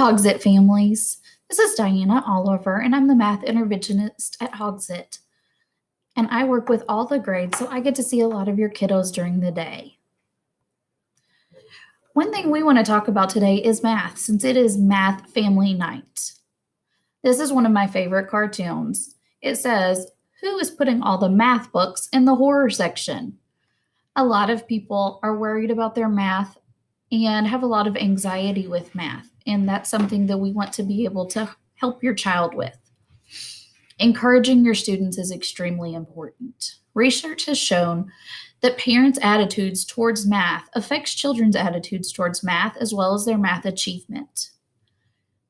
Hogsett families. This is Diana Oliver, and I'm the math interventionist at Hogsett. And I work with all the grades, so I get to see a lot of your kiddos during the day. One thing we want to talk about today is math, since it is Math Family Night. This is one of my favorite cartoons. It says, "Who is putting all the math books in the horror section?" A lot of people are worried about their math and have a lot of anxiety with math. And that's something that we want to be able to help your child with. Encouraging your students is extremely important. Research has shown that parents' attitudes towards math affects children's attitudes towards math as well as their math achievement.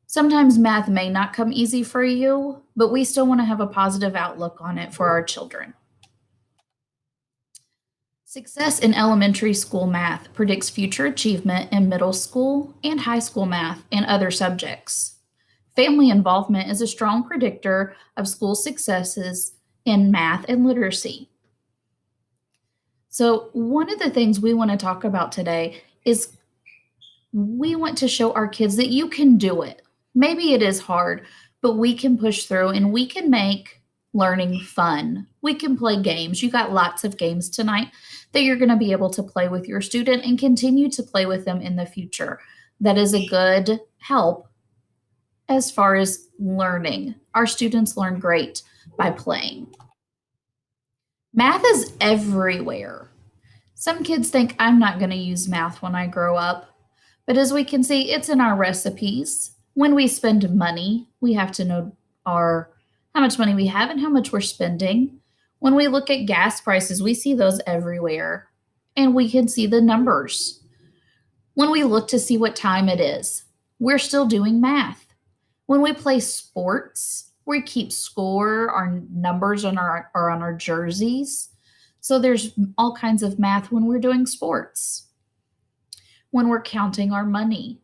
Sometimes math may not come easy for you, but we still want to have a positive outlook on it for our children. Success in elementary school math predicts future achievement in middle school and high school math and other subjects. Family involvement is a strong predictor of school successes in math and literacy. So, one of the things we want to talk about today is we want to show our kids that you can do it. Maybe it is hard, but we can push through and we can make learning fun. We can play games. You got lots of games tonight that you're going to be able to play with your student and continue to play with them in the future. That is a good help as far as learning. Our students learn great by playing. Math is everywhere. Some kids think I'm not going to use math when I grow up, but as we can see, it's in our recipes. When we spend money, we have to know how much money we have and how much we're spending. When we look at gas prices, we see those everywhere, and we can see the numbers. When we look to see what time it is, we're still doing math. When we play sports, we keep score, our numbers are on our jerseys. So there's all kinds of math when we're doing sports. When we're counting our money.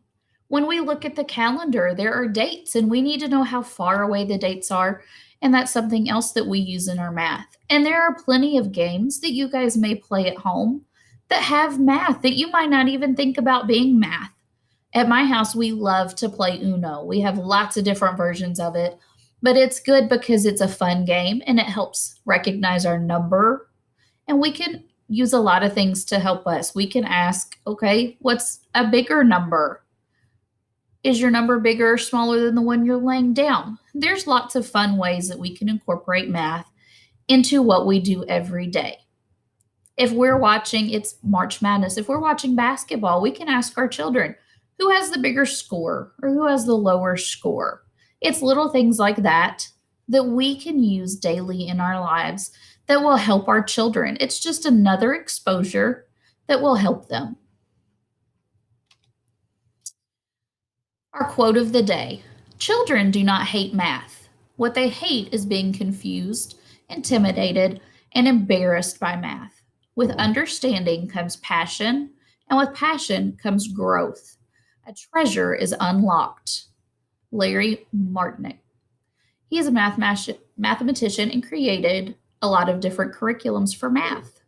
When we look at the calendar, there are dates, and we need to know how far away the dates are, and that's something else that we use in our math. And there are plenty of games that you guys may play at home that have math that you might not even think about being math. At my house, we love to play Uno. We have lots of different versions of it, but it's good because it's a fun game and it helps recognize our number. And we can use a lot of things to help us. We can ask, okay, what's a bigger number? Is your number bigger or smaller than the one you're laying down? There's lots of fun ways that we can incorporate math into what we do every day. If we're watching, it's March Madness. If we're watching basketball, we can ask our children, who has the bigger score or who has the lower score? It's little things like that that we can use daily in our lives that will help our children. It's just another exposure that will help them. Our quote of the day: children do not hate math. What they hate is being confused, intimidated, and embarrassed by math. With understanding comes passion, and with passion comes growth. A treasure is unlocked. Larry Martinick. He is a mathematician and created a lot of different curriculums for math.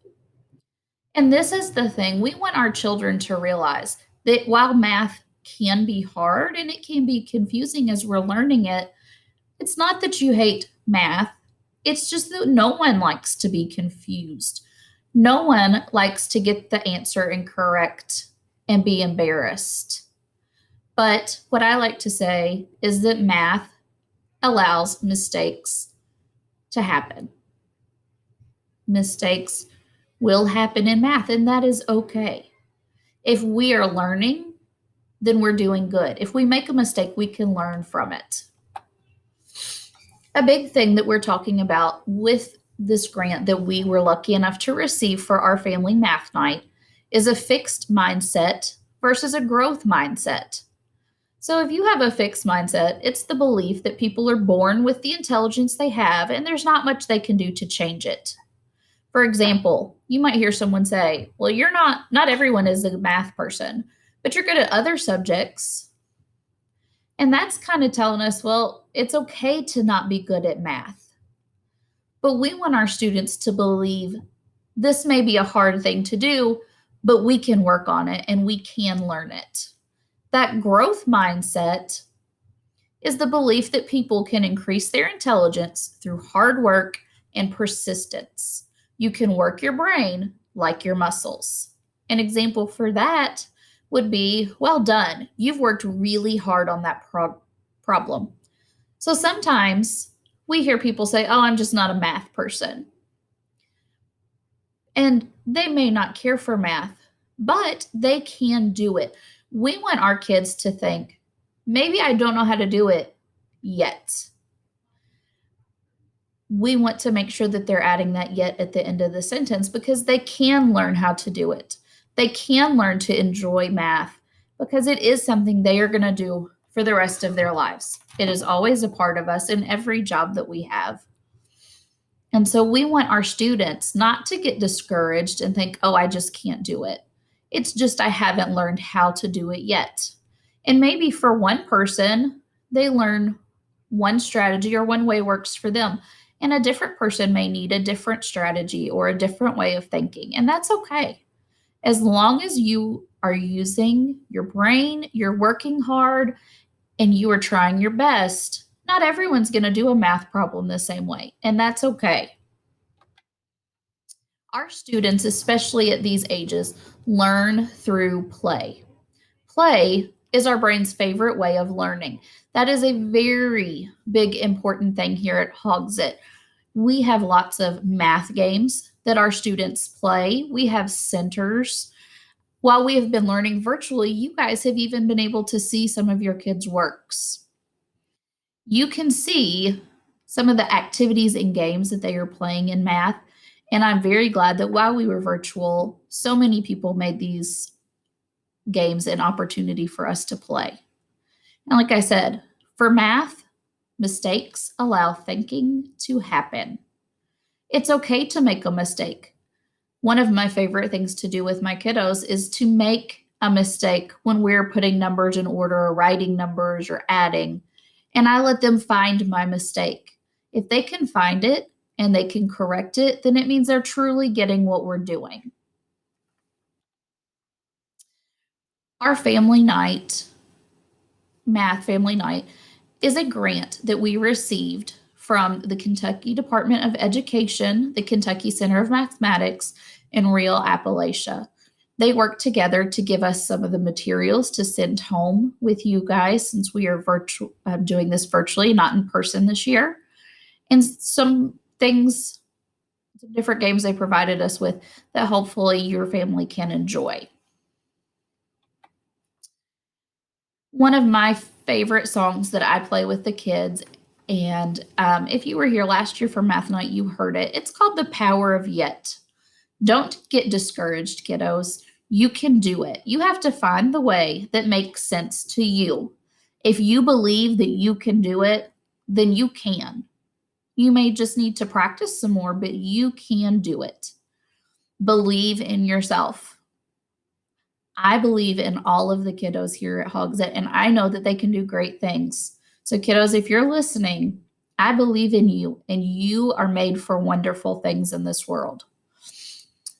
And this is the thing we want our children to realize, that while math can be hard and it can be confusing as we're learning it, it's not that you hate math. It's just that no one likes to be confused. No one likes to get the answer incorrect and be embarrassed. But what I like to say is that math allows mistakes to happen. Mistakes will happen in math, and that is okay. If we are learning, then we're doing good. If we make a mistake, we can learn from it. A big thing that we're talking about with this grant that we were lucky enough to receive for our family math night is a fixed mindset versus a growth mindset. So if you have a fixed mindset, it's the belief that people are born with the intelligence they have and there's not much they can do to change it. For example, you might hear someone say, well, not everyone is a math person, but you're good at other subjects. And that's kind of telling us, well, it's okay to not be good at math. But we want our students to believe this may be a hard thing to do, but we can work on it and we can learn it. That growth mindset is the belief that people can increase their intelligence through hard work and persistence. You can work your brain like your muscles. An example for that would be, well done. You've worked really hard on that problem. So sometimes we hear people say, oh, I'm just not a math person. And they may not care for math, but they can do it. We want our kids to think, maybe I don't know how to do it yet. We want to make sure that they're adding that yet at the end of the sentence because they can learn how to do it. They can learn to enjoy math because it is something they are going to do for the rest of their lives. It is always a part of us in every job that we have. And so we want our students not to get discouraged and think, oh, I just can't do it. It's just I haven't learned how to do it yet. And maybe for one person, they learn one strategy or one way works for them. And a different person may need a different strategy or a different way of thinking. And that's okay. As long as you are using your brain, you're working hard, and you are trying your best, not everyone's going to do a math problem the same way. And that's okay. Our students, especially at these ages, learn through play. Play is our brain's favorite way of learning. That is a very big, important thing here at Hogsett. We have lots of math games that our students play. We have centers. While we have been learning virtually, you guys have even been able to see some of your kids' works. You can see some of the activities and games that they are playing in math. And I'm very glad that while we were virtual, so many people made these games an opportunity for us to play. And like I said, for math, mistakes allow thinking to happen. It's okay to make a mistake. One of my favorite things to do with my kiddos is to make a mistake when we're putting numbers in order or writing numbers or adding. And I let them find my mistake. If they can find it and they can correct it, then it means they're truly getting what we're doing. Our family night, math family night, is a grant that we received from the Kentucky Department of Education, the Kentucky Center of Mathematics, and Real Appalachia. They work together to give us some of the materials to send home with you guys since we are doing this virtually, not in person this year. And some things, some different games they provided us with that hopefully your family can enjoy. One of my favorite songs that I play with the kids, and if you were here last year for Math Night, you heard it. It's called The Power of Yet. Don't get discouraged, kiddos. You can do it. You have to find the way that makes sense to you. If you believe that you can do it, then you can. You may just need to practice some more, but you can do it. Believe in yourself. I believe in all of the kiddos here at Hogsett, and I know that they can do great things. So, kiddos, if you're listening, I believe in you, and you are made for wonderful things in this world.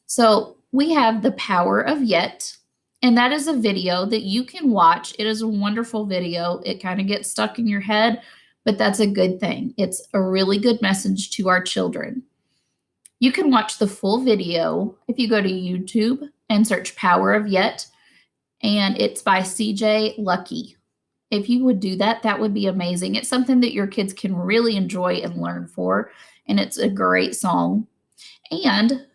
So, we have The Power of Yet, and that is a video that you can watch. It is a wonderful video. It kind of gets stuck in your head, but that's a good thing. It's a really good message to our children. You can watch the full video if you go to YouTube and search Power of Yet, and it's by CJ Lucky. If you would do that, that would be amazing. It's something that your kids can really enjoy and learn for, and it's a great song. And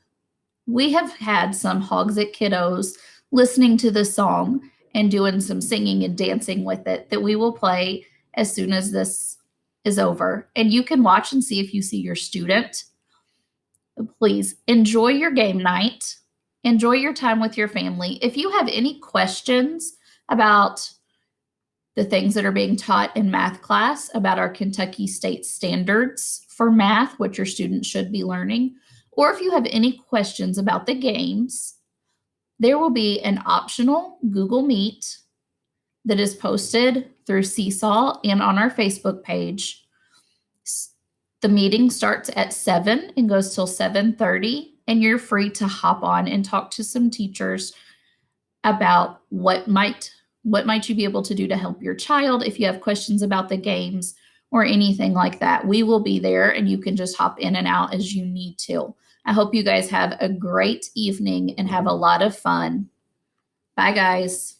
we have had some Hogsett kiddos listening to this song and doing some singing and dancing with it that we will play as soon as this is over. And you can watch and see if you see your student. Please enjoy your game night. Enjoy your time with your family. If you have any questions about the things that are being taught in math class, about our Kentucky State standards for math, what your students should be learning, or if you have any questions about the games, there will be an optional Google Meet that is posted through Seesaw and on our Facebook page. The meeting starts at 7 and goes till 7:30, and you're free to hop on and talk to some teachers about what might what might you be able to do to help your child? If you have questions about the games or anything like that, we will be there and you can just hop in and out as you need to. I hope you guys have a great evening and have a lot of fun. Bye, guys.